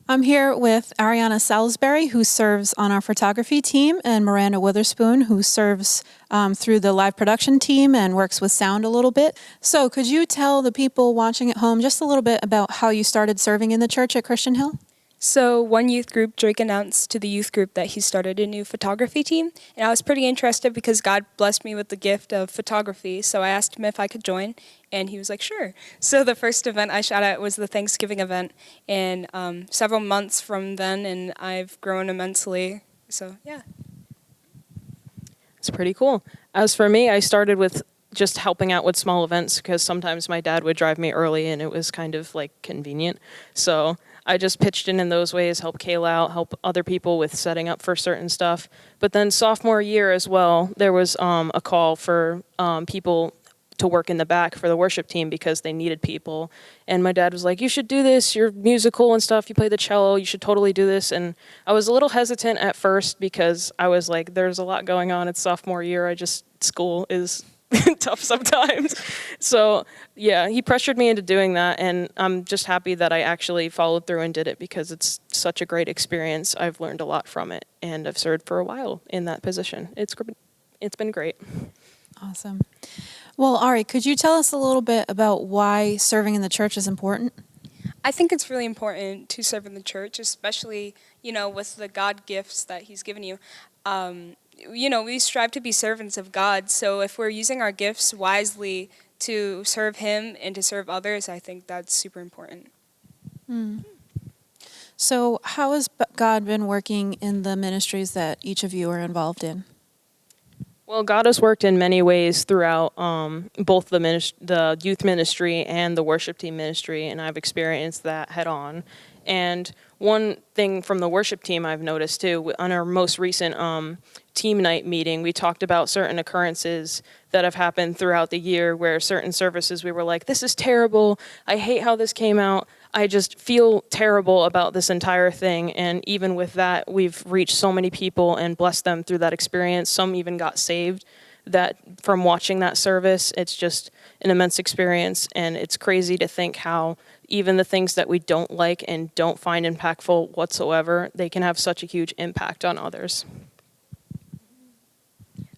I'm here with Arianna Salisbury, who serves on our photography team, and Miranda Wotherspoon, who serves through the live production team and works with sound a little bit. So could you tell the people watching at home just a little bit about how you started serving in the church at Christian Hill? So one youth group, Drake announced to the youth group that he started a new photography team, and I was pretty interested because God blessed me with the gift of photography, so I asked him if I could join, and he was like, sure. So the first event I shot at was the Thanksgiving event, and several months from then, and I've grown immensely, so yeah. It's pretty cool. As for me, I started with just helping out with small events because sometimes my dad would drive me early and it was kind of like convenient. So I just pitched in those ways, help Kayla out, help other people with setting up for certain stuff. But then sophomore year as well, there was a call for people to work in the back for the worship team because they needed people. And my dad was like, you should do this, you're musical and stuff, you play the cello, you should totally do this. And I was a little hesitant at first because I was like, there's a lot going on. It's sophomore year, school is tough sometimes. So yeah, he pressured me into doing that, and I'm just happy that I actually followed through and did it because it's such a great experience. I've learned a lot from it, and I've served for a while in that position. It's been great. Awesome. Well, Ari, could you tell us a little bit about why serving in the church is important? I think it's really important to serve in the church, especially, with the God gifts that he's given you. We strive to be servants of God, so if we're using our gifts wisely to serve him and to serve others, I think that's super important. So how has God been working in the ministries that each of you are involved in? Well, God has worked in many ways throughout both the youth ministry and the worship team ministry, and I've experienced that head on. And one thing from the worship team I've noticed too, on our most recent team night meeting, we talked about certain occurrences that have happened throughout the year where certain services we were like, this is terrible, I hate how this came out, I just feel terrible about this entire thing. And even with that, we've reached so many people and blessed them through that experience. Some even got saved that from watching that service. It's just an immense experience, and it's crazy to think how even the things that we don't like and don't find impactful whatsoever, they can have such a huge impact on others.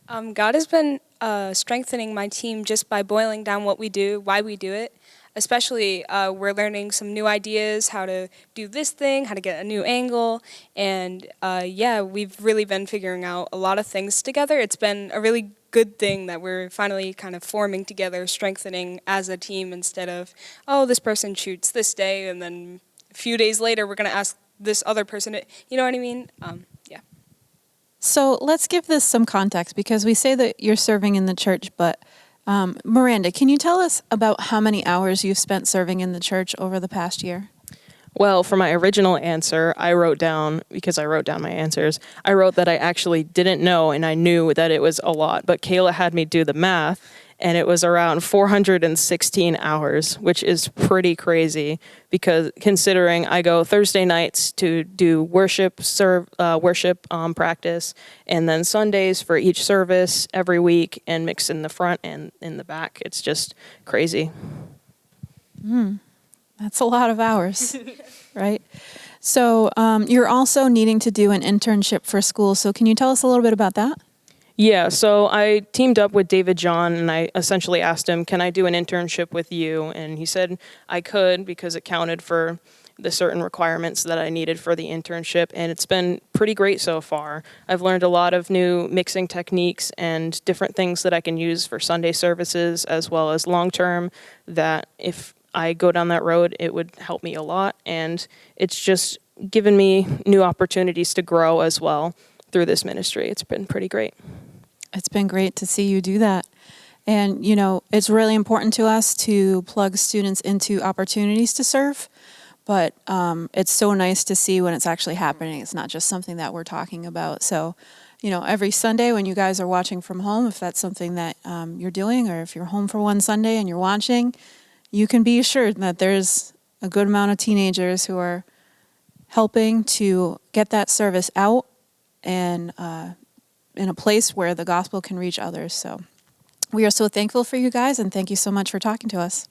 God has been strengthening my team just by boiling down what we do, why we do it. Especially, we're learning some new ideas, how to do this thing, how to get a new angle, and we've really been figuring out a lot of things together. It's been a really good thing that we're finally kind of forming together, strengthening as a team instead of, oh, this person shoots this day, and then a few days later we're going to ask this other person, you know what I mean? Yeah. So let's give this some context, because we say that you're serving in the church, but Miranda, can you tell us about how many hours you've spent serving in the church over the past year? Well, for my original answer, because I wrote down my answers, I wrote that I actually didn't know, and I knew that it was a lot, but Kayla had me do the math, and it was around 416 hours, which is pretty crazy because considering I go Thursday nights to do worship practice, and then Sundays for each service every week, and mix in the front and in the back. It's just crazy. That's a lot of hours, right? So you're also needing to do an internship for school. So can you tell us a little bit about that? Yeah, so I teamed up with David John, and I essentially asked him, can I do an internship with you? And he said I could because it counted for the certain requirements that I needed for the internship, and it's been pretty great so far. I've learned a lot of new mixing techniques and different things that I can use for Sunday services as well as long-term, that if I go down that road, it would help me a lot, and it's just given me new opportunities to grow as well through this ministry. It's been pretty great. It's been great to see you do that. And, it's really important to us to plug students into opportunities to serve, but it's so nice to see when it's actually happening. It's not just something that we're talking about. So, every Sunday when you guys are watching from home, if that's something that you're doing, or if you're home for one Sunday and you're watching, you can be assured that there's a good amount of teenagers who are helping to get that service out and in a place where the gospel can reach others. So we are so thankful for you guys, and thank you so much for talking to us.